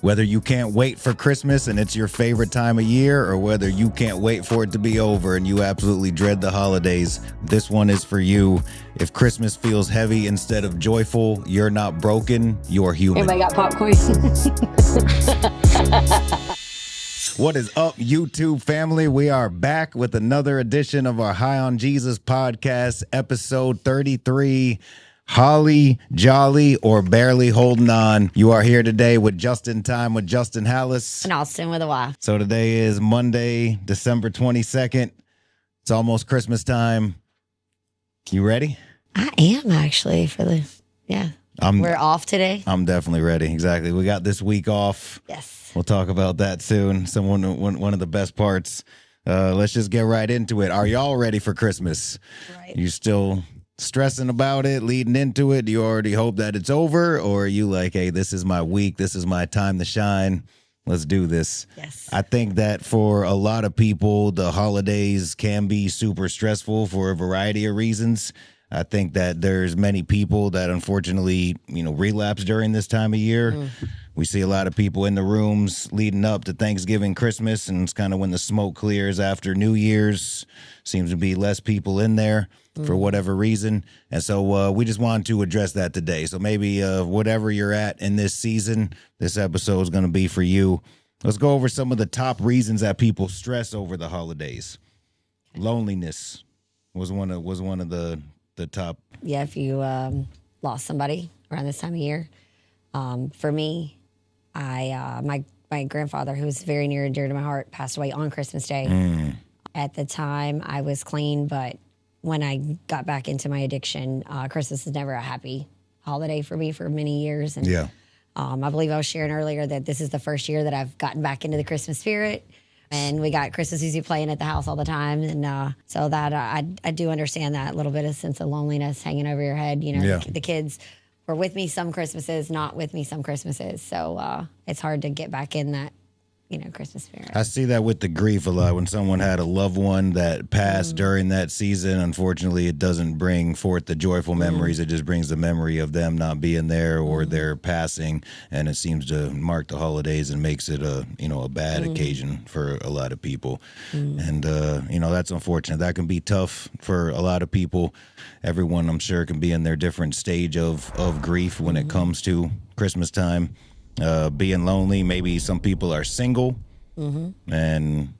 Whether you can't wait for Christmas and it's your favorite time of year, or whether you can't wait for it to be over and you absolutely dread the holidays, this one is for you. If Christmas feels heavy instead of joyful, you're not broken, you're human. Everybody got popcorn? What is up, YouTube family? We are back with another edition of our High on Jesus podcast, episode 33. Holly, jolly, or barely holding on. You are here today with Just in Time with Justin Hallis. And Austyn with a Y. So today is Monday, December 22nd. It's almost Christmas time. You ready? I am actually we're off today. I'm definitely ready. Exactly. We got this week off. Yes. We'll talk about that soon. One of the best parts. Let's just get right into it. Are y'all ready for Christmas? Right. You still stressing about it, leading into it? Do you already hope that it's over? Or are you like, hey, this is my week. This is my time to shine. Let's do this. Yes. I think that for a lot of people, the holidays can be super stressful for a variety of reasons. I think that there's many people that unfortunately, relapse during this time of year. We see a lot of people in the rooms leading up to Thanksgiving, Christmas, and it's kind of when the smoke clears after New Year's. Seems to be less people in there for whatever reason. And so we just wanted to address that today. So maybe whatever you're at in this season, this episode is going to be for you. Let's go over some of the top reasons that people stress over the holidays. Loneliness was one of the top. Yeah, if you lost somebody around this time of year. For me, my grandfather, who was very near and dear to my heart, passed away on Christmas Day. At the time, I was clean, but when I got back into my addiction, Christmas is never a happy holiday for me for many years. And Yeah. I believe I was sharing earlier that this is the first year that I've gotten back into the Christmas spirit. And we got Christmas music playing at the house all the time. And so that I do understand that little bit of sense of loneliness hanging over your head. The kids were with me some Christmases, not with me some Christmases. So it's hard to get back in that, Christmas spirit. I see that with the grief a lot. When someone had a loved one that passed during that season, unfortunately, it doesn't bring forth the joyful memories. It just brings the memory of them not being there or their passing, and it seems to mark the holidays and makes it a bad occasion for a lot of people. And that's unfortunate. That can be tough for a lot of people. Everyone, I'm sure, can be in their different stage of grief when it comes to Christmas time. Being lonely, maybe some people are single and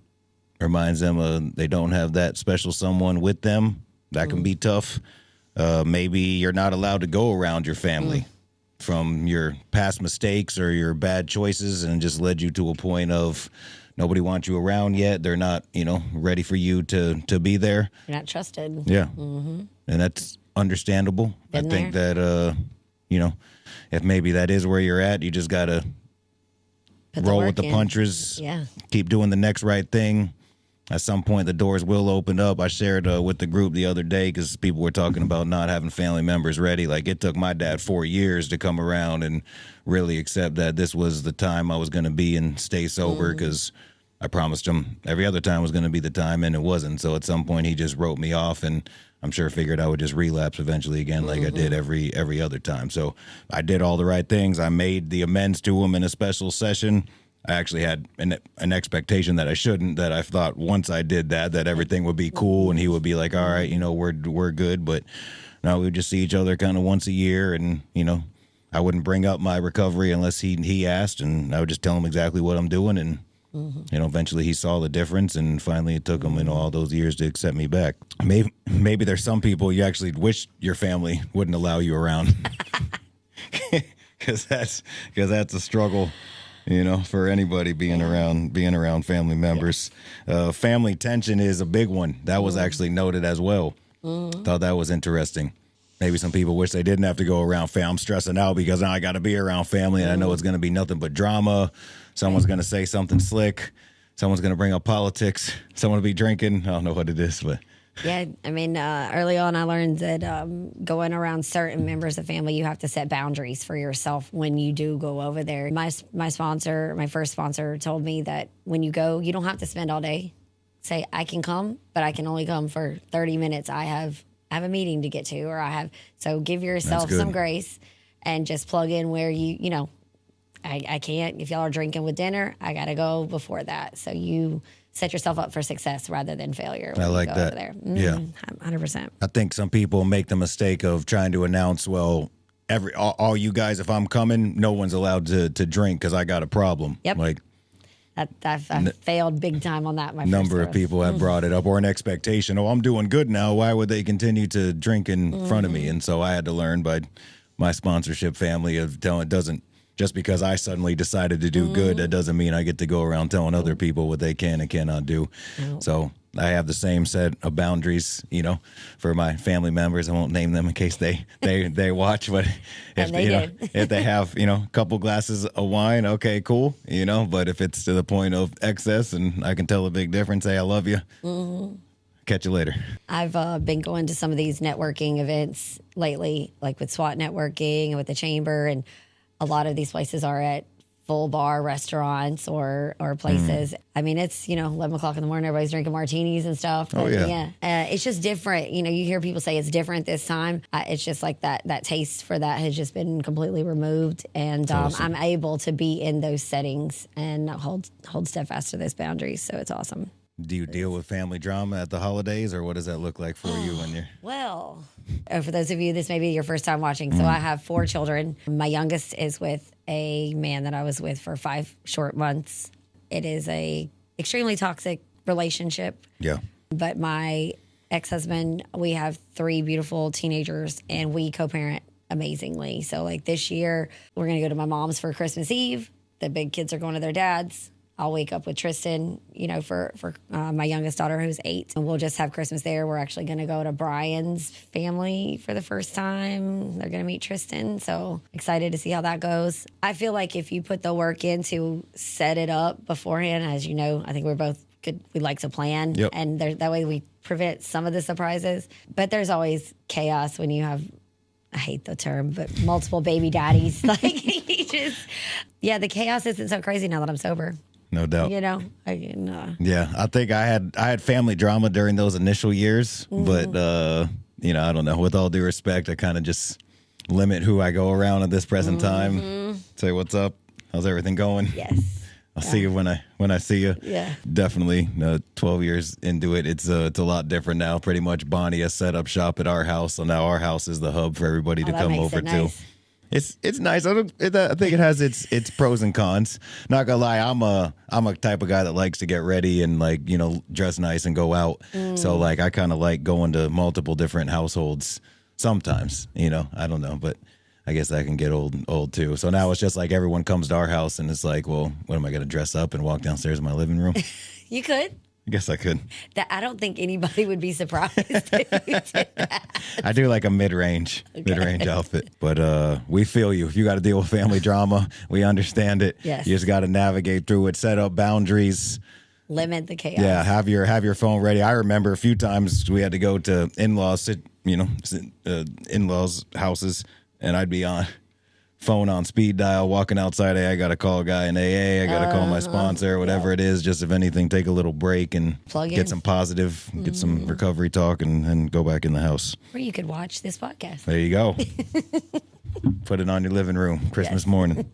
reminds them they don't have that special someone with them. That can be tough. Maybe you're not allowed to go around your family from your past mistakes or your bad choices, and just led you to a point of nobody wants you around yet. They're not, ready for you to be there. You're not trusted. Yeah. And that's understandable. Been I think that, if maybe that is where you're at, you just got to roll with the punches. Yeah. Keep doing the next right thing. At some point, the doors will open up. I shared with the group the other day because people were talking about not having family members ready. Like, it took my dad 4 years to come around and really accept that this was the time I was going to be and stay sober, because I promised him every other time was going to be the time, and it wasn't. So at some point, he just wrote me off, and I'm sure figured I would just relapse eventually again like I did every other time. So I did all the right things. I made the amends to him in a special session. I actually had an expectation that I shouldn't, that I thought once I did that everything would be cool and he would be like, all right, we're good. But no, we would just see each other kind of once a year, and, I wouldn't bring up my recovery unless he asked, and I would just tell him exactly what I'm doing. And eventually he saw the difference, and finally it took him, all those years to accept me back. Maybe there's some people you actually wish your family wouldn't allow you around, because that's a struggle, for anybody being around family members. Family tension is a big one. That was actually noted as well. Thought that was interesting. Maybe some people wish they didn't have to go around family. I'm stressing out because now I got to be around family, and I know it's going to be nothing but drama. Someone's going to say something slick. Someone's going to bring up politics. Someone will be drinking. I don't know what it is, but. Yeah, I mean, early on I learned that going around certain members of family, you have to set boundaries for yourself when you do go over there. My first sponsor told me that when you go, you don't have to spend all day. Say, I can come, but I can only come for 30 minutes. I have a meeting to get to, so give yourself some grace and just plug in where you I can't. If y'all are drinking with dinner, I got to go before that. So you set yourself up for success rather than failure. I like that. There. Yeah. 100%. I think some people make the mistake of trying to announce, well, all you guys, if I'm coming, no one's allowed to drink because I got a problem. Yep. Like, I've failed big time on that. Number of people have brought it up, or an expectation. Oh, I'm doing good now. Why would they continue to drink in front of me? And so I had to learn by my sponsorship family of telling, it doesn't, just because I suddenly decided to do good, that doesn't mean I get to go around telling other people what they can and cannot do. So I have the same set of boundaries, for my family members. I won't name them in case they watch, but if they have, a couple glasses of wine, okay, cool, but if it's to the point of excess and I can tell a big difference, hey, I love you. Catch you later. I've been going to some of these networking events lately, like with SWAT networking and with the chamber, and a lot of these places are at full bar restaurants or places. I mean, it's, 11 o'clock in the morning, everybody's drinking martinis and stuff. Oh, yeah. It's just different. You hear people say it's different this time. It's just like that taste for that has just been completely removed. And awesome. I'm able to be in those settings and hold steadfast to those boundaries. So it's awesome. Do you deal with family drama at the holidays, or what does that look like for you when you're... Well, for those of you, this may be your first time watching. So I have 4 children. My youngest is with a man that I was with for 5 short months. It is a extremely toxic relationship. Yeah. But my ex-husband, we have 3 beautiful teenagers, and we co-parent amazingly. So like this year, we're going to go to my mom's for Christmas Eve. The big kids are going to their dad's. I'll wake up with Tristan, for my youngest daughter who's 8, and we'll just have Christmas there. We're actually going to go to Brian's family for the first time. They're going to meet Tristan, so excited to see how that goes. I feel like if you put the work in to set it up beforehand, as you know, I think we're both good. We like to plan, and that way we prevent some of the surprises. But there's always chaos when you have, I hate the term, but multiple baby daddies. Like, the chaos isn't so crazy now that I'm sober. No doubt. Yeah, I think I had family drama during those initial years, but I don't know. With all due respect, I kind of just limit who I go around at this present time. Say what's up, how's everything going? Yes, I'll see you when I see you. Yeah, definitely. 12 years into it, it's a lot different now. Pretty much, Bonnie has set up shop at our house, so now our house is the hub for everybody to come over to. It's nice. I think it has its pros and cons. Not gonna lie, I'm a type of guy that likes to get ready and dress nice and go out. So I kind of like going to multiple different households sometimes. I don't know, but I guess that can get old too. So now it's just like everyone comes to our house and it's like, well, what am I gonna dress up and walk downstairs in my living room? You could. I guess I could. I don't think anybody would be surprised if you did that. I do like a mid-range outfit. But we feel you. If you got to deal with family drama, we understand it. Yes. You just got to navigate through it, set up boundaries. Limit the chaos. Yeah, have your phone ready. I remember a few times we had to go to in-laws houses, and I'd be on phone on speed dial, walking outside. Hey, I got to call a guy in AA. I got to call my sponsor, whatever it is. Just if anything, take a little break and get some positive, get some recovery talk, and go back in the house. Or you could watch this podcast. There you go. Put it on your living room Christmas morning.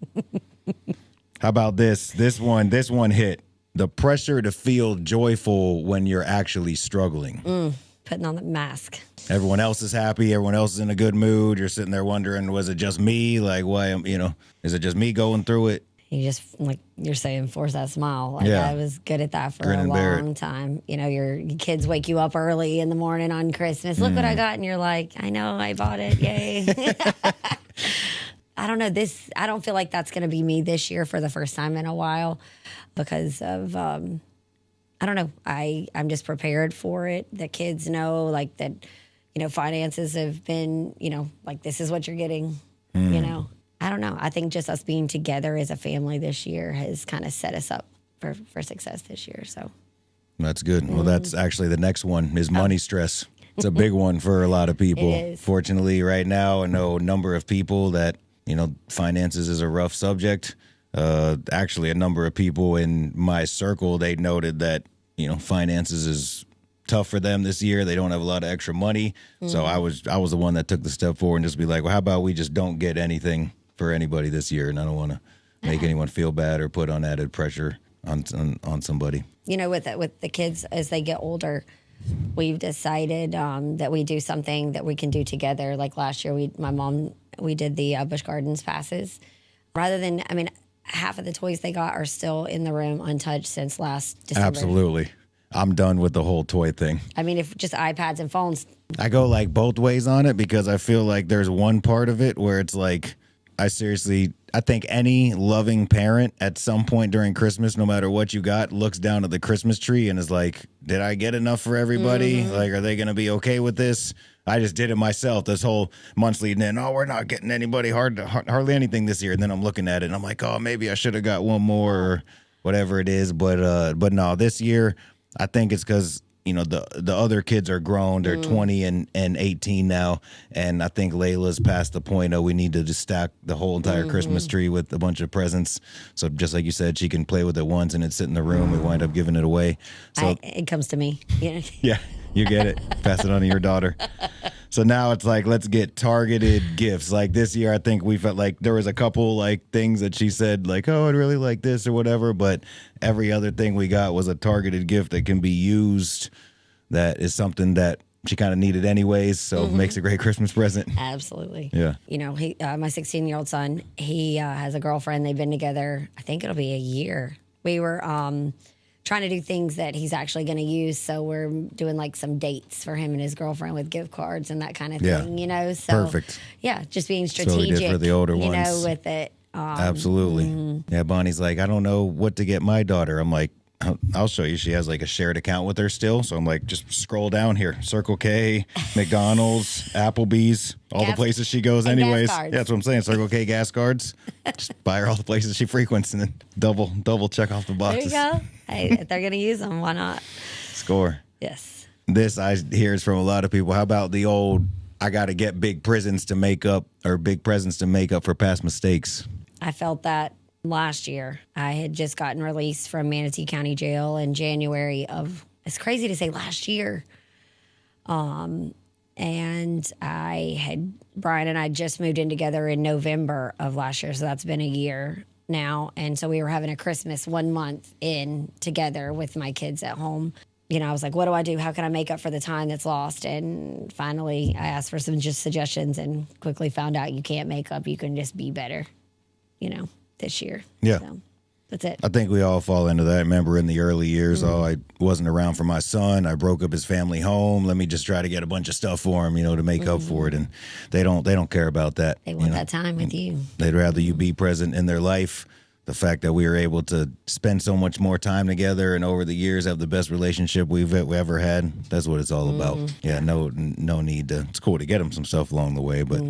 How about this? This one hit. The pressure to feel joyful when you're actually struggling. Putting on the mask. Everyone else is happy. Everyone else is in a good mood. You're sitting there wondering, was it just me? Like, why is it just me going through it? You just, like you're saying, force that smile. Like, Yeah. I was good at that for Grin a and bear it. long time. Your kids wake you up early in the morning on Christmas. Look what I got. And you're like, I know, I bought it. Yay. I don't know. I don't feel like that's going to be me this year for the first time in a while because of, I don't know. I'm just prepared for it. The kids know like that, finances have been, like this is what you're getting, I don't know. I think just us being together as a family this year has kind of set us up for success this year. So that's good. Well, that's actually the next one is money stress. It's a big one for a lot of people. It is. Fortunately, right now, I know a number of people that, finances is a rough subject. Actually, a number of people in my circle, they noted that, finances is tough for them this year. They don't have a lot of extra money. So I was the one that took the step forward and just be like, well, how about we just don't get anything for anybody this year? And I don't want make anyone feel bad or put on added pressure on somebody. You know, with the kids as they get older, we've decided that we do something that we can do together. Like last year, we did the Busch Gardens passes. Rather than, I mean, half of the toys they got are still in the room untouched since last December. Absolutely. I'm done with the whole toy thing. I mean, if just iPads and phones. I go like both ways on it because I feel like there's one part of it where it's like, I think any loving parent at some point during Christmas, no matter what you got, looks down at the Christmas tree and is like, did I get enough for everybody? Like, are they going to be okay with this? I just did it myself this whole month's leading in. Oh, we're not getting anybody hardly anything this year. And then I'm looking at it and I'm like, oh, maybe I should have got one more or whatever it is. But no, this year, I think it's because, you know, the other kids are grown. They're 20 and 18 now. And I think Layla's past the point of we need to just stack the whole entire Christmas tree with a bunch of presents. So just like you said, she can play with it once and it's sit in the room. We wind up giving it away. So It comes to me. Yeah. Yeah, you get it. Pass it on to your daughter. So now it's like, let's get targeted gifts. Like this year, I think we felt like there was a couple like things that she said like, oh, I'd really like this or whatever. But every other thing we got was a targeted gift that can be used. That is something that she kind of needed anyways. So it makes a great Christmas present. Absolutely. Yeah. You know, my 16-year-old son, he has a girlfriend. They've been together, I think it'll be a year. We were trying to do things that he's actually going to use. So we're doing like some dates for him and his girlfriend with gift cards and that kind of thing, you know? So, perfect. Yeah, just being strategic. So we did for the older you ones. know, with it. Absolutely. Yeah, Bonnie's like, I don't know what to get my daughter. I'm like, I'll show you. She has like a shared account with her still. So I'm like, just scroll down here. Circle K, McDonald's, Applebee's, all the places she goes anyways. Yeah, that's what I'm saying. Circle K gas cards. Just buy her all the places she frequents and then double check off the boxes. There you go. Hey, if they're going to use them, why not? Score. Yes. This I hear is from a lot of people. How about the old, I got to get big presents to make up for past mistakes? I felt that last year. I had just gotten released from Manatee County Jail in January of, it's crazy to say last year. And Brian and I just moved in together in November of last year. So that's been a year now. And so we were having a Christmas 1 month in together with my kids at home. You know, I was like, what do I do? How can I make up for the time that's lost? And finally, I asked for some just suggestions and quickly found out you can't make up. You can just be better, you know, this year. Yeah. So that's it. I think we all fall into that. Remember in the early years, oh, I wasn't around for my son. I broke up his family home. Let me just try to get a bunch of stuff for him, you know, to make up for it. And they don't care about that. They want that time with you. They'd rather you be present in their life. The fact that we were able to spend so much more time together and over the years have the best relationship we've ever had. That's what it's all about. Yeah, no need to. It's cool to get them some stuff along the way, but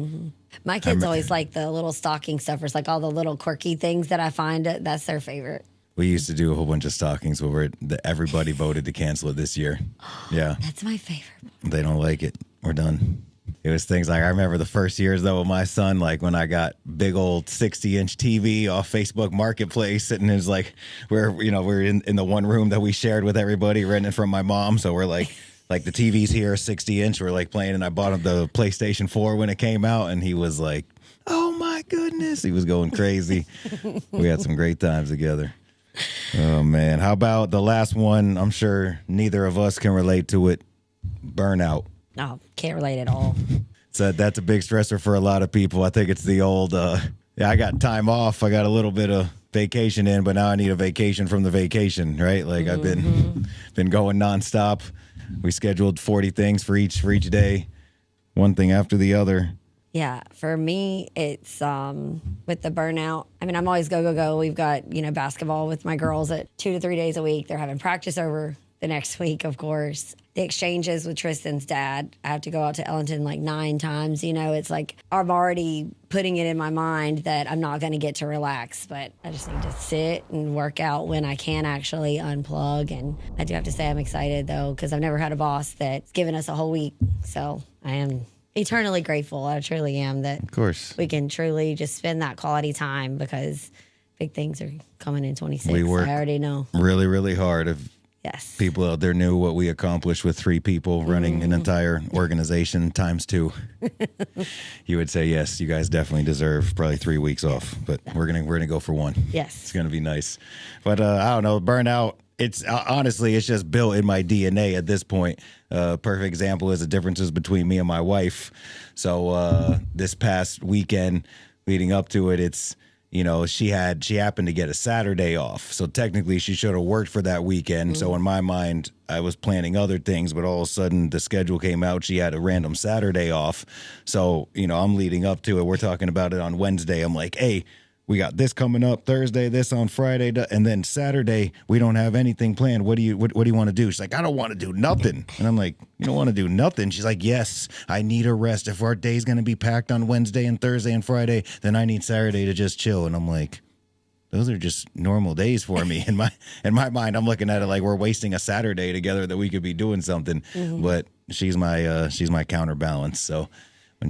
my kids always like the little stocking stuffers, like all the little quirky things that I find. That's their favorite. We used to do a whole bunch of stockings where everybody voted to cancel it this year. Yeah, that's my favorite. They don't like it. We're done. It was things like, I remember the first years though with my son, like when I got big old 60-inch TV off Facebook Marketplace, and it was like we're in the one room that we shared with everybody, renting from my mom. So we're like the TV's here, 60-inch. We're like playing, and I bought him the PlayStation 4 when it came out, and he was like, "Oh my goodness!" He was going crazy. We had some great times together. Oh man, how about the last one? I'm sure neither of us can relate to it. Burnout. No, can't relate at all. So that's a big stressor for a lot of people. I think it's the old, I got time off. I got a little bit of vacation in, but now I need a vacation from the vacation, right? Like I've been going nonstop. We scheduled 40 things for each day, one thing after the other. Yeah, for me, it's with the burnout. I mean, I'm always go. We've got, basketball with my girls at 2 to 3 days a week. They're having practice over the next week, of course. The exchanges with Tristan's dad, I have to go out to Ellington like 9 times. It's like I'm already putting it in my mind that I'm not going to get to relax, but I just need to sit and work out when I can actually unplug. And I do have to say I'm excited, though, because I've never had a boss that's given us a whole week. So I am eternally grateful. I truly am that of course we can truly just spend that quality time, because big things are coming in 26. We work I already know. really, really hard. Yes. People out there knew what we accomplished with 3 people running an entire organization times 2. You would say, yes, you guys definitely deserve probably 3 weeks off, but we're gonna go for 1. Yes. It's gonna be nice. But I don't know, burnout. It's honestly, it's just built in my DNA at this point. Perfect example is the differences between me and my wife. So this past weekend leading up to it, it's, you know, she happened to get a Saturday off. So technically she should have worked for that weekend. So in my mind, I was planning other things, but all of a sudden the schedule came out. She had a random Saturday off. So, you know, I'm leading up to it. We're talking about it on Wednesday. I'm like, hey, we got this coming up Thursday, this on Friday, and then Saturday we don't have anything planned. What do you want to do? She's like, I don't want to do nothing. And I'm like, you don't want to do nothing? She's like, yes, I need a rest. If our day's going to be packed on Wednesday and Thursday and Friday, then I need Saturday to just chill. And I'm like, those are just normal days for me. In my mind, I'm looking at it like we're wasting a Saturday together that we could be doing something. But she's my counterbalance. So when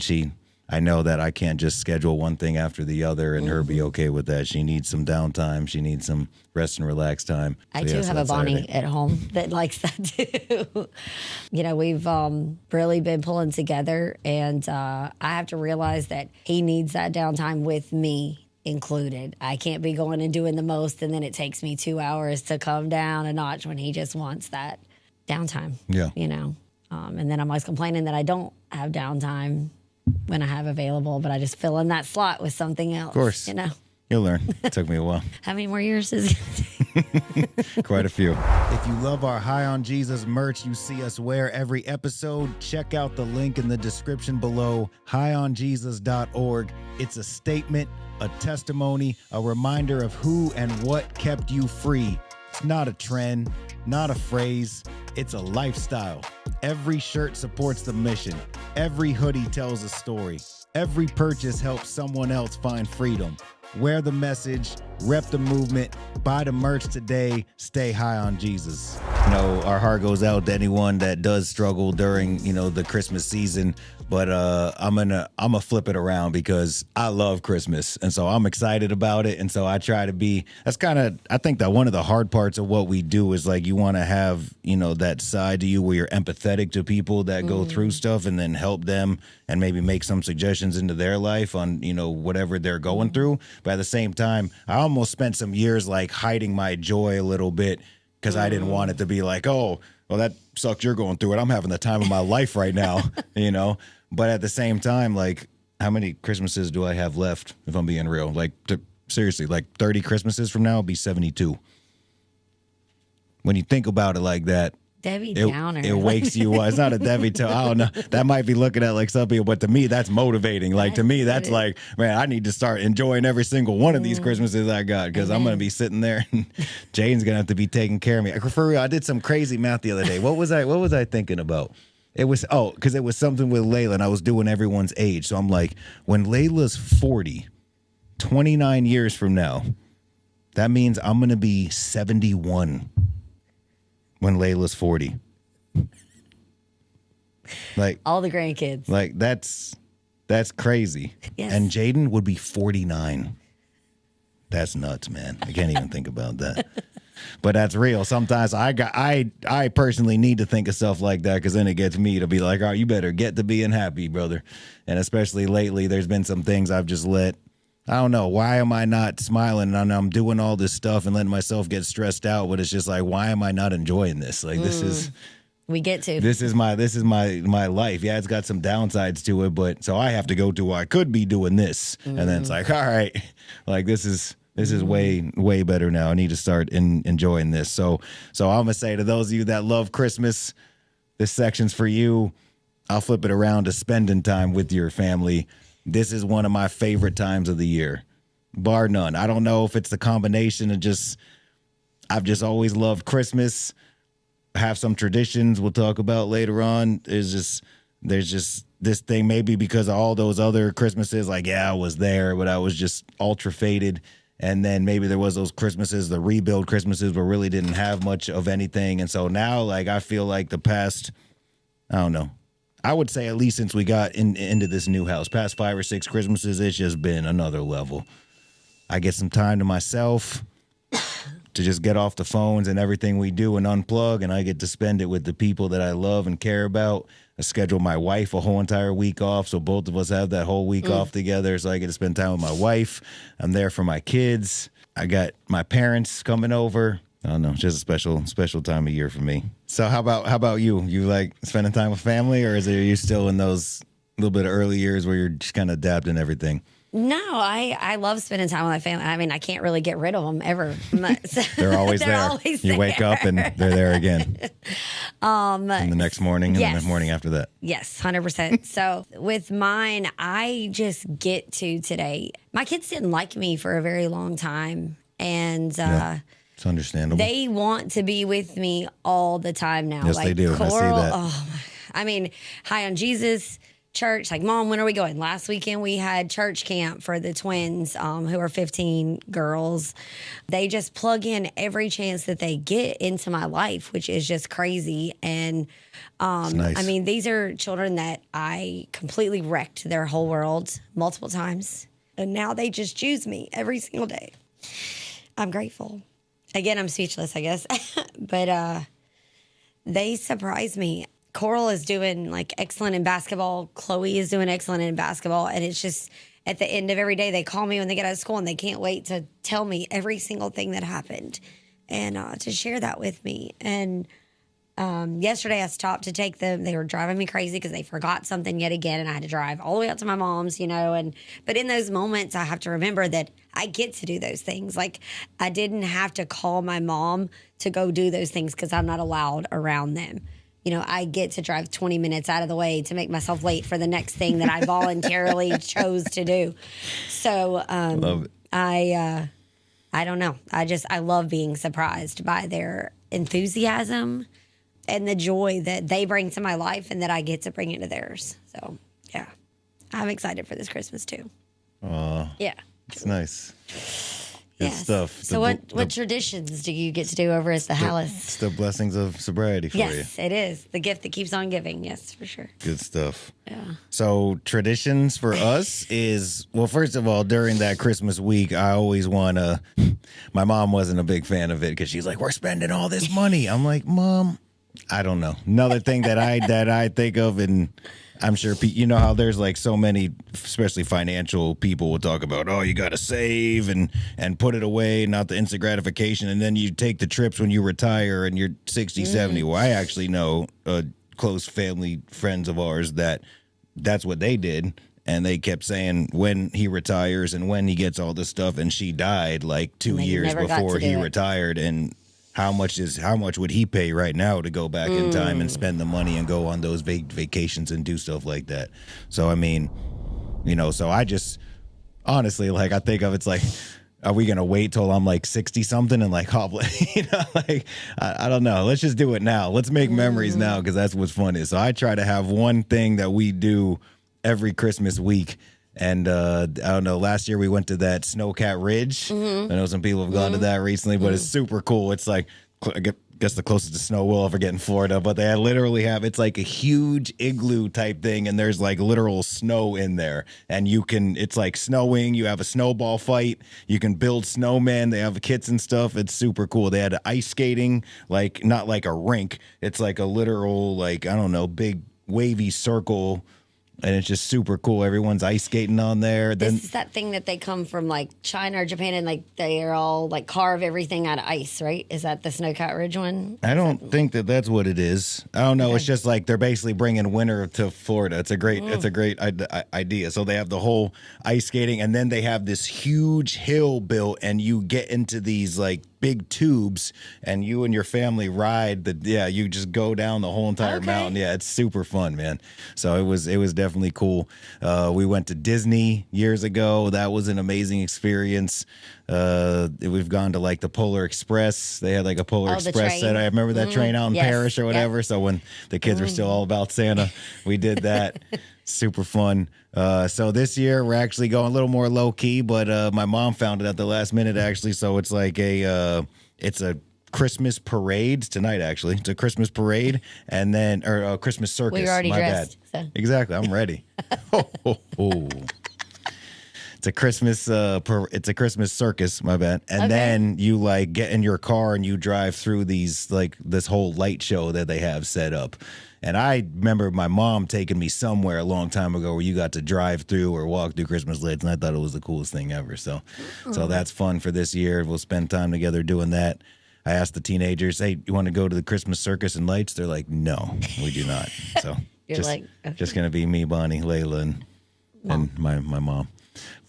I know that I can't just schedule one thing after the other and her be okay with that. She needs some downtime. She needs some rest and relax time. I do have a Bonnie at home that likes that too. You know, we've really been pulling together, and I have to realize that he needs that downtime with me included. I can't be going and doing the most, and then it takes me 2 hours to come down a notch when he just wants that downtime. Yeah. You know, and then I'm always complaining that I don't have downtime when I have available, but I just fill in that slot with something else. Of course. You know. You'll learn. It took me a while. How many more years is it? Quite a few. If you love our High on Jesus merch you see us wear every episode, check out the link in the description below, highonjesus.org. It's a statement, a testimony, a reminder of who and what kept you free. It's not a trend, not a phrase. It's a lifestyle. Every shirt supports the mission. Every hoodie tells a story. Every purchase helps someone else find freedom. Wear the message, rep the movement, buy the merch today, stay high on Jesus. You know, our heart goes out to anyone that does struggle during, you know, the Christmas season. But I'm gonna flip it around because I love Christmas, and so I'm excited about it. And so I try to be. That's kind of, I think that one of the hard parts of what we do is like you want to have, you know, that side to you where you're empathetic to people that go through stuff, and then help them and maybe make some suggestions into their life on, you know, whatever they're going through. But at the same time, I almost spent some years like hiding my joy a little bit because I didn't want it to be like, oh, well, that sucks. You're going through it. I'm having the time of my life right now, you know. But at the same time, like, how many Christmases do I have left, if I'm being real? Like, seriously, like 30 Christmases from now, I'll be 72. When you think about it like that, Debbie Downer. It wakes you up. It's not a Debbie Downer. I don't know. That might be looking at like some people, but to me, that's motivating. Like, to me, that's like, man, I need to start enjoying every single one of these Christmases I got, because I'm going to be sitting there and Jane's going to have to be taking care of me. For real, I did some crazy math the other day. What was I thinking about? It was, because it was something with Layla, and I was doing everyone's age. So I'm like, when Layla's 40, 29 years from now, that means I'm going to be 71 when Layla's 40. Like, all the grandkids. Like, that's crazy. Yes. And Jaden would be 49. That's nuts, man. I can't even think about that. But that's real. Sometimes I personally need to think of stuff like that, because then it gets me to be like, all right, you better get to being happy, brother. And especially lately, there's been some things I've just let, I don't know, why am I not smiling? And I'm doing all this stuff and letting myself get stressed out, but it's just like, why am I not enjoying this? Like, this is my life. Yeah, it's got some downsides to it, but so I have to go to where I could be doing this. And then it's like, all right, like this is way better now. I need to start enjoying this. So I'm gonna say to those of you that love Christmas, this section's for you. I'll flip it around to spending time with your family. This is one of my favorite times of the year, bar none. I don't know if it's the combination of I've just always loved Christmas. Have some traditions we'll talk about later on. There's just this thing, maybe because of all those other Christmases, like, yeah, I was there, but I was just ultra faded. And then maybe there was those Christmases, the rebuild Christmases, where really didn't have much of anything. And so now, like, I feel like the past, I don't know, I would say at least since we got into this new house, past 5 or 6 Christmases, it's just been another level. I get some time to myself, to just get off the phones and everything we do and unplug, and I get to spend it with the people that I love and care about. I schedule my wife a whole entire week off, so both of us have that whole week off together, so I get to spend time with my wife. I'm there for my kids. I got my parents coming over. I don't know, it's just a special time of year for me. So how about you? You like spending time with family, or are you still in those little bit of early years where you're just kind of adapting everything? No, I love spending time with my family. I mean, I can't really get rid of them ever. They're always there. Always you there. wake up and they're there again. And the next morning and yes. the morning after that. Yes, 100%. So with mine, I just get to today. My kids didn't like me for a very long time. And it's understandable. They want to be with me all the time now. Yes, like they do. Coral, I see that. Oh, I mean, High on Jesus church, like, Mom, when are we going? Last weekend we had church camp for the twins, who are 15 girls. They just plug in every chance that they get into my life, which is just crazy. And nice. I mean, these are children that I completely wrecked their whole world multiple times, and now they just choose me every single day. I'm grateful. Again, I'm speechless, I guess. But they surprise me. Coral is doing like excellent in basketball. Chloe is doing excellent in basketball. And it's just at the end of every day, they call me when they get out of school and they can't wait to tell me every single thing that happened and to share that with me. And yesterday I stopped to take them. They were driving me crazy because they forgot something yet again. And I had to drive all the way out to my mom's, you know. But in those moments, I have to remember that I get to do those things. Like, I didn't have to call my mom to go do those things because I'm not allowed around them. You know, I get to drive 20 minutes out of the way to make myself late for the next thing that I voluntarily chose to do. So Love it. I don't know. I love being surprised by their enthusiasm and the joy that they bring to my life and that I get to bring into theirs. So, yeah, I'm excited for this Christmas too. Yeah. It's nice. Good stuff. So what traditions do you get to do over at the house? It's the blessings of sobriety for you. Yes, it is. The gift that keeps on giving. Yes, for sure. Good stuff. Yeah. So traditions for us is, well, first of all, during that Christmas week, I always want to, my mom wasn't a big fan of it because she's like, we're spending all this money. I'm like, Mom, I don't know. Another thing that I think of, and I'm sure you know how there's like so many, especially financial people will talk about, oh, you got to save and put it away, not the instant gratification. And then you take the trips when you retire and you're 60, 70. Well, I actually know close family friends of ours that's what they did. And they kept saying when he retires and when he gets all this stuff. And she died like 2 years before he retired. And how much would he pay right now to go back in time and spend the money and go on those vacations and do stuff like that? So, I mean, you know, so I just honestly, like, I think of it's like, are we going to wait till I'm like 60 something and like hobble, you know, like, I don't know. Let's just do it now. Let's make memories now because that's what's fun is. So I try to have one thing that we do every Christmas week. And I don't know, last year we went to that Snowcat Ridge. I know some people have gone to that recently, but it's super cool. It's like, I guess the closest to snow we'll ever get in Florida, but they literally have, it's like a huge igloo type thing, and there's like literal snow in there. And it's like snowing, you have a snowball fight, you can build snowmen, they have kits and stuff. It's super cool. They had ice skating, like not like a rink, it's like a literal, like, I don't know, big wavy circle. And it's just super cool. Everyone's ice skating on there. This is that thing that they come from like China or Japan and like they're all like carve everything out of ice, right? Is that the Snowcat Ridge one? I don't think that's what it is. I don't know. Okay. It's just like they're basically bringing winter to Florida. It's a great idea. So they have the whole ice skating, and then they have this huge hill built, and you get into these like big tubes, and you and your family ride you just go down the whole entire mountain. Yeah, it's super fun, man. So it was definitely cool. We went to Disney years ago. That was an amazing experience. We've gone to like the Polar Express. They had like a Polar Express set. I remember that train out in Paris or whatever. Yep. So when the kids were still all about Santa, we did that. Super fun. So this year we're actually going a little more low key, but my mom found it at the last minute actually. So it's like it's a Christmas parade tonight. Actually, it's a Christmas parade, and then a Christmas circus. We're already dressed. Bad. So. Exactly. I'm ready. it's a Christmas circus, my bad. And then you like get in your car and you drive through these like this whole light show that they have set up. And I remember my mom taking me somewhere a long time ago where you got to drive through or walk through Christmas lights, and I thought it was the coolest thing ever. So that's fun for this year. We'll spend time together doing that. I asked the teenagers, "Hey, you want to go to the Christmas circus and lights?" They're like, "No, we do not." So just gonna be me, Bonnie, Layla, and my mom.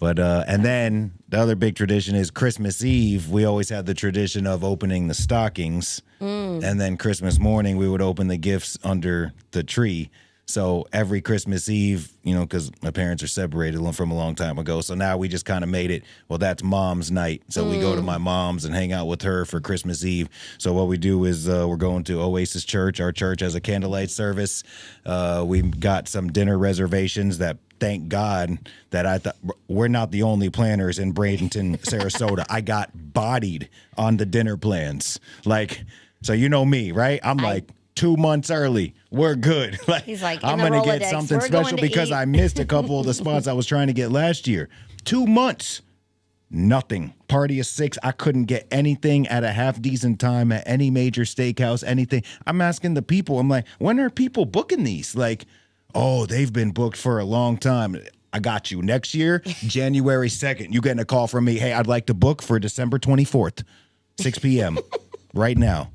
But and then the other big tradition is Christmas Eve. We always had the tradition of opening the stockings, and then Christmas morning we would open the gifts under the tree. So every Christmas Eve, you know, because my parents are separated from a long time ago, so now we just kind of made it, well, that's Mom's night. So we go to my mom's and hang out with her for Christmas Eve. So what we do is we're going to Oasis Church. Our church has a candlelight service. We got some dinner reservations that, thank God, that I thought we're not the only planners in Bradenton, Sarasota. I got bodied on the dinner plans. Like, so you know me, right? I'm like 2 months early. We're good. Like, he's like, I'm going to get something special because I missed a couple of the spots I was trying to get last year. 2 months. Nothing. Party of 6. I couldn't get anything at a half decent time at any major steakhouse, anything. I'm asking the people, I'm like, when are people booking these? Like, oh, they've been booked for a long time. I got you. Next year, January 2nd, you getting a call from me. Hey, I'd like to book for December 24th, 6 p.m. right now.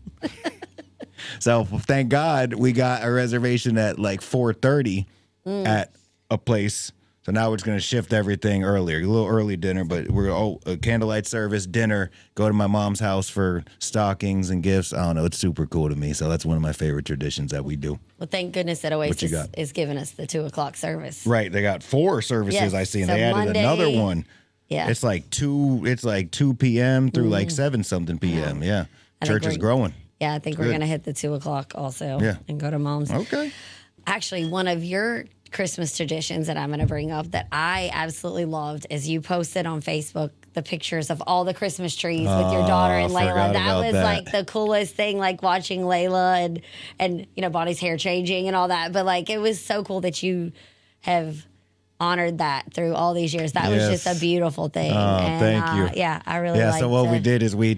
So thank God we got a reservation at like 4:30 at a place. So now we're just going to shift everything earlier. A little early dinner, but we're a candlelight service, dinner, go to my mom's house for stockings and gifts. I don't know. It's super cool to me. So that's one of my favorite traditions that we do. Well, thank goodness that Oasis is giving us the 2:00 service. Right. They got 4 services, I see, and so they added Monday, another one. Yeah. It's like 2 p.m. through like 7-something p.m. Yeah. Church is growing. Yeah, I think we're going to hit the 2:00 also and go to Mom's. Okay. Actually, one of your Christmas traditions that I'm going to bring up that I absolutely loved is you posted on Facebook the pictures of all the Christmas trees with your daughter and Layla. That was like the coolest thing, like watching Layla and you know, Bonnie's hair changing and all that. But like, it was so cool that you have honored that through all these years. That was just a beautiful thing. And, thank you. Yeah, I really liked it. So what we did is we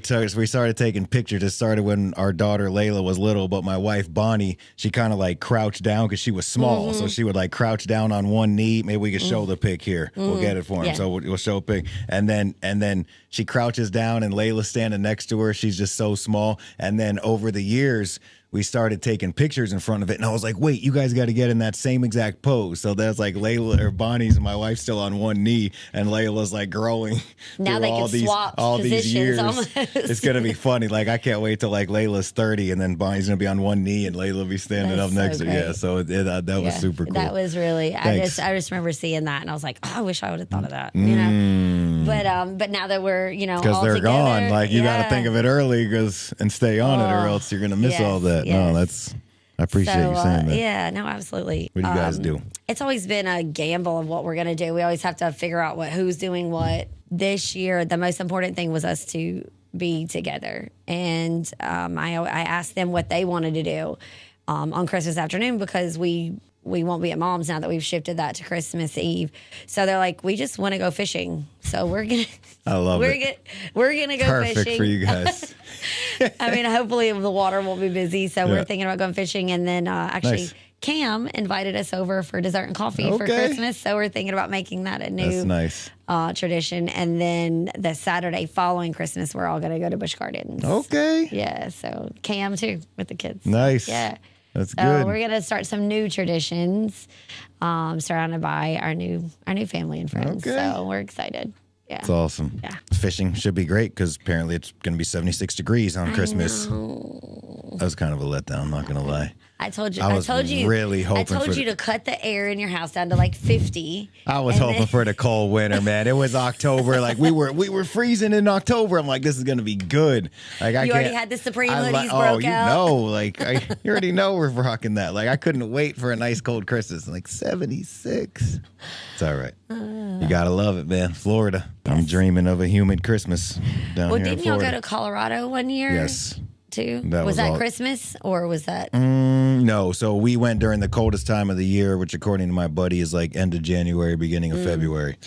started taking pictures. It started when our daughter Layla was little, but my wife Bonnie, she kind of like crouched down because she was small. So she would like crouch down on one knee. Maybe we could show the pic here. We'll get it for him. Yeah. So we'll show a pic. And then she crouches down and Layla's standing next to her. She's just so small. And then over the years, we started taking pictures in front of it, and I was like, wait, you guys got to get in that same exact pose. So that's like Layla or Bonnie's and my wife's still on one knee, and Layla's like growing now they can swap all these years. Almost. It's going to be funny. Like, I can't wait till like Layla's 30, and then Bonnie's going to be on one knee, and Layla will be standing up next to her. Yeah, so that was super cool. That was really, I just remember seeing that, and I was like, oh, I wish I would have thought of that, you know? But now that we're, you know, because they're together, gone, like you got to think of it early and stay on it, or else you're going to miss all that. Yes. No, I appreciate you saying that. Yeah, no, absolutely. What do you guys do? It's always been a gamble of what we're going to do. We always have to figure out who's doing what. This year, the most important thing was us to be together. And I asked them what they wanted to do on Christmas afternoon because we won't be at Mom's now that we've shifted that to Christmas Eve. So they're like, we just want to go fishing. So we're going to. I love it. We're going to go fishing. Perfect for you guys. I mean, hopefully the water won't be busy. So we're thinking about going fishing. And then actually, Cam invited us over for dessert and coffee for Christmas. So we're thinking about making that a new tradition. And then the Saturday following Christmas, we're all going to go to Busch Gardens. Okay. Yeah. So Cam too with the kids. Nice. Yeah. That's good. We're going to start some new traditions surrounded by our new family and friends. Okay. So we're excited. Yeah. It's awesome. Yeah. Fishing should be great because apparently it's going to be 76 degrees on Christmas. That was kind of a letdown, I'm not going to lie. I told you really hoping I told you to cut the air in your house down to like 50. I was hoping for the cold winter, man. It was October. Like we were freezing in October. I'm like, this is going to be good. Like you already had the Supreme hoodies broke out. You already know we're rocking that. Like I couldn't wait for a nice cold Christmas. Like 76. It's all right. You got to love it, man. Florida. Yes. I'm dreaming of a humid Christmas down here in Florida. Well, didn't y'all go to Colorado one year? Yes. Too? Was that Christmas or was that? No. So we went during the coldest time of the year, which according to my buddy is like end of January, beginning of February.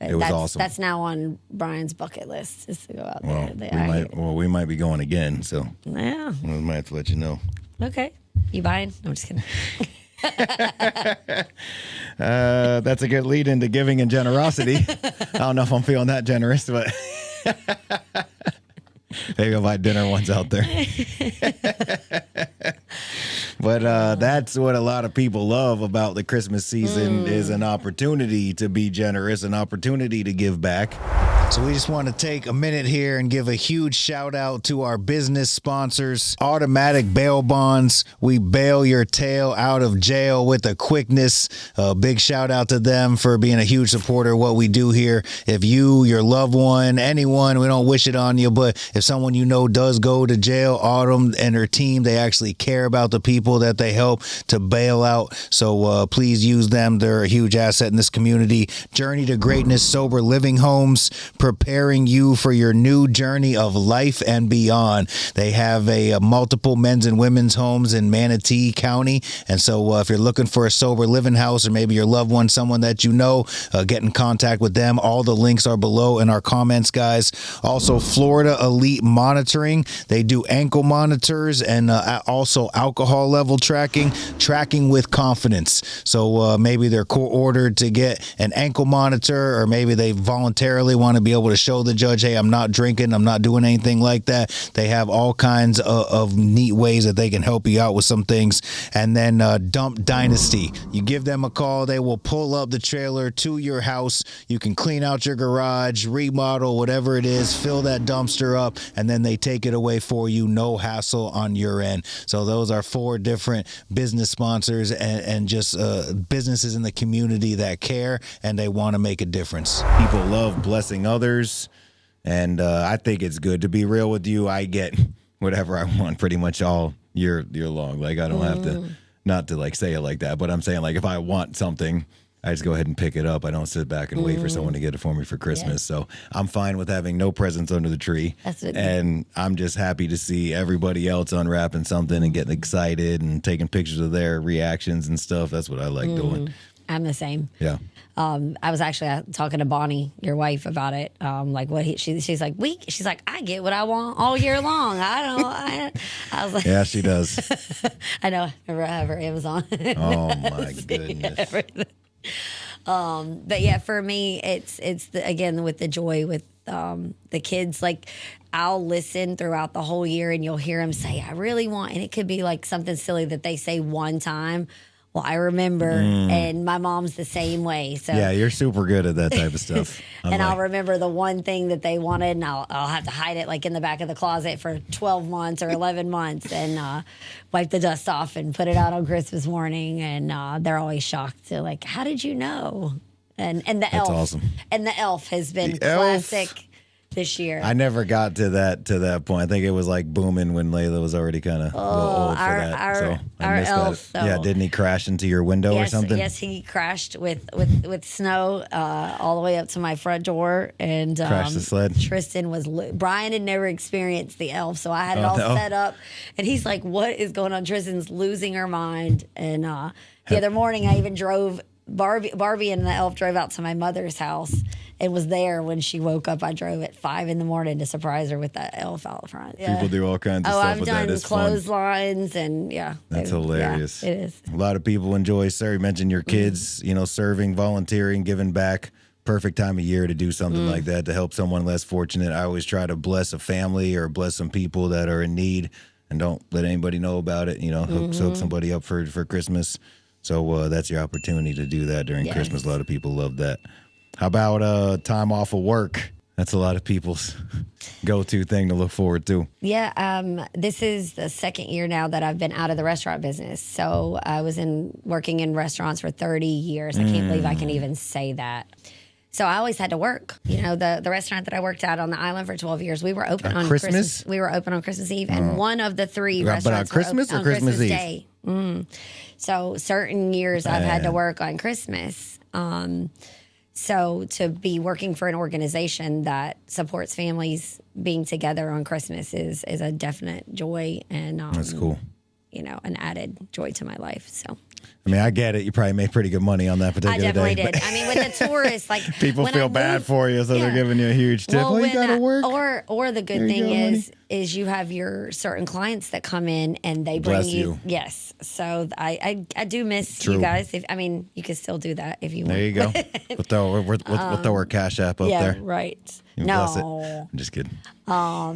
It was awesome. That's now on Brian's bucket list, is to go out Well, there. we might be going again, so Yeah. we might have to let you know. Okay. You buying? No, I'm just kidding. That's a good lead into giving and generosity. I don't know if I'm feeling that generous, but maybe I'll buy dinner once out there. But that's what a lot of people love about the Christmas season is an opportunity to be generous, an opportunity to give back. So we just want to take a minute here and give a huge shout out to our business sponsors, Automatic Bail Bonds. We bail your tail out of jail with a quickness. A big shout out to them for being a huge supporter of what we do here. If you, your loved one, anyone, we don't wish it on you, but if someone you know does go to jail, Autumn and her team, they actually care about the people that they help to bail out. So please use them. They're a huge asset in this community. Journey to Greatness Sober Living Homes, preparing you for your new journey of life and beyond. They have a multiple men's and women's homes in Manatee County. And so if you're looking for a sober living house, or maybe your loved one, someone that you know, get in contact with them. All the links are below in our comments, guys. Also, Florida Elite Monitoring. They do ankle monitors and also alcohol level tracking with confidence. So maybe they're court-ordered to get an ankle monitor, or maybe they voluntarily want to be able to show the judge, hey, I'm not drinking, I'm not doing anything like that. They have all kinds of neat ways that they can help you out with some things. And then Dump Dynasty. You give them a call, they will pull up the trailer to your house. You can clean out your garage, remodel, whatever it is, fill that dumpster up, and then they take it away for you. No hassle on your end. So those are 4 different business sponsors and just businesses in the community that care and they want to make a difference. People love blessing others, and I think it's good. To be real with you, I get whatever I want pretty much all year long. Like, I don't have to, not to like say it like that, but I'm saying, like, if I want something, I just go ahead and pick it up. I don't sit back and wait for someone to get it for me for Christmas. So I'm fine with having no presents under the tree. And I'm just happy to see everybody else unwrapping something and getting excited and taking pictures of their reactions and stuff. That's what I like doing. I'm the same. Yeah. I was actually talking to Bonnie, your wife, about it. Like she's like, she's like, I get what I want all year long. I was like, yeah, she does. I know. I have her Amazon. Oh my goodness. But yeah, for me, it's again with the joy with the kids. Like, I'll listen throughout the whole year, and you'll hear them say, "I really want," and it could be like something silly that they say one time. Well, I remember, and my mom's the same way. So yeah, you're super good at that type of stuff. I'll remember the one thing that they wanted, and I'll have to hide it like in the back of the closet for 12 months or 11 months, and wipe the dust off and put it out on Christmas morning. And they're always shocked. They're like, "How did you know?" And the elf, awesome. And the elf has been The classic elf. this year. I never got to that point. I think it was like booming when Layla was already kind of a little old for that. So I missed elf, that. Yeah, didn't he crash into your window or something? Yes, he crashed with snow all the way up to my front door, and crashed the sled. Tristan Brian had never experienced the elf, so I had it all set up, and he's like, "What is going on?" Tristan's losing her mind, and the other morning I even drove. Barbie and the elf drove out to my mother's house and was there when she woke up. I drove at 5 a.m. to surprise her with that elf out front. Yeah. People do all kinds of stuff I've with that. done It's clotheslines fun. and That's hilarious. Yeah, it is. A lot of people enjoy. Sarah, you mentioned your kids, serving, volunteering, giving back. Perfect time of year to do something like that to help someone less fortunate. I always try to bless a family or bless some people that are in need and don't let anybody know about it. Hook somebody up for Christmas. So that's your opportunity to do that during Christmas. A lot of people love that. How about time off of work? That's a lot of people's go-to thing to look forward to. Yeah, this is the second year now that I've been out of the restaurant business. So I was working in restaurants for 30 years. I can't believe I can even say that. So I always had to work. The restaurant that I worked at on the island for 12 years, we were open on Christmas. We were open on Christmas Eve, and one of the 3 restaurants but on Christmas were or open on Christmas Eve? Day. So certain years I've had to work on Christmas. So to be working for an organization that supports families being together on Christmas is a definite joy. And that's cool. an added joy to my life. So. I mean, I get it. You probably made pretty good money on that particular day. I definitely did. I mean, with the tourists, like people feel bad for you, so they're giving you a huge tip. Well, you got to work. Or the good thing is you have your certain clients that come in and they bring you. Yes. So I do miss you guys. You can still do that if you want. There you go. We'll throw our Cash App up there. Yeah, right. No. I'm just kidding. No,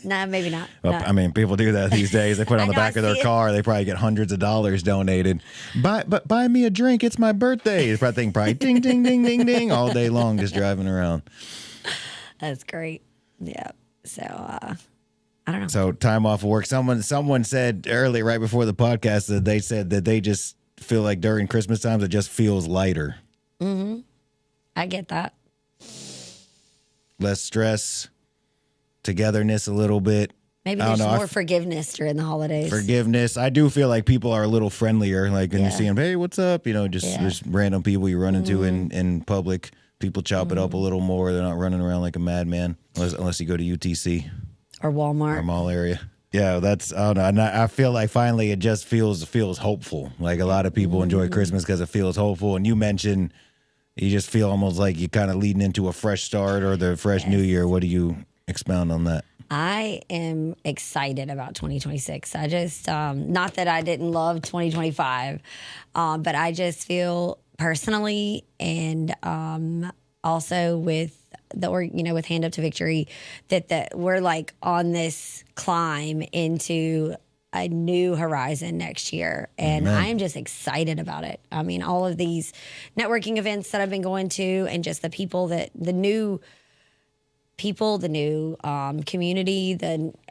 maybe not. Well, no. I mean, people do that these days. They put it on the back of their car. They probably get hundreds of dollars donated. Buy me a drink. It's my birthday. It's probably ding, ding, ding, ding, ding all day long, just driving around. That's great. Yeah. So, I don't know. So time off of work. Someone said earlier, right before the podcast, that they said that they just feel like during Christmas times, it just feels lighter. Mm-hmm. I get that. Less stress, togetherness a little bit. Maybe there's more forgiveness during the holidays. Forgiveness. I do feel like people are a little friendlier. Like when you see them, hey, what's up? Just random people you run into in public. People chop it up a little more. They're not running around like a madman, unless you go to UTC or Walmart or mall area. Yeah, that's. I don't know. And I feel like finally it just feels hopeful. Like a lot of people enjoy Christmas because it feels hopeful. And you mentioned you just feel almost like you're kind of leading into a fresh start or the fresh new year. What do you expound on that? I am excited about 2026. I just, not that I didn't love 2025, but I just feel personally and also with with Hand Up to Victory that we're like on this climb into a new horizon next year. And I'm just excited about it. I mean, all of these networking events that I've been going to and just the people the new community,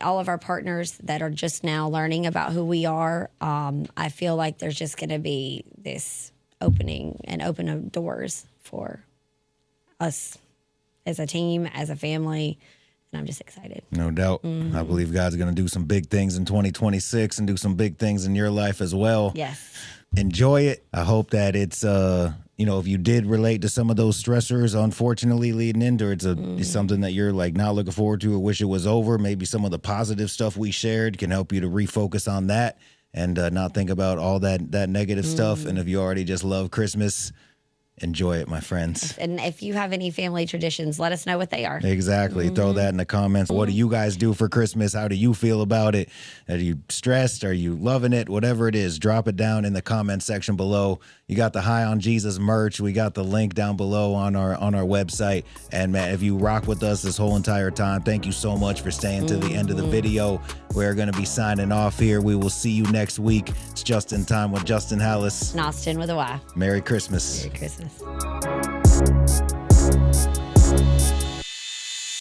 all of our partners that are just now learning about who we are. I feel like there's just going to be this opening of doors for us as a team, as a family. And I'm just excited. No doubt. I believe God's going to do some big things in 2026 and do some big things in your life as well. Yes. Enjoy it. I hope that it's, if you did relate to some of those stressors, unfortunately, leading into it, it's something that you're like not looking forward to or wish it was over. Maybe some of the positive stuff we shared can help you to refocus on that and not think about all that negative stuff. And if you already just love Christmas, enjoy it, my friends. And if you have any family traditions, let us know what they are. Exactly. Throw that in the comments. What do you guys do for Christmas? How do you feel about it? Are you stressed? Are you loving it? Whatever it is, drop it down in the comment section below. You got the High on Jesus merch. We got the link down below on our website. And man, if you rock with us this whole entire time, thank you so much for staying to the end of the video. We're going to be signing off here. We will see you next week. It's Just in Time with Justin Hallis. And Austyn with a Y. Merry Christmas. Merry Christmas.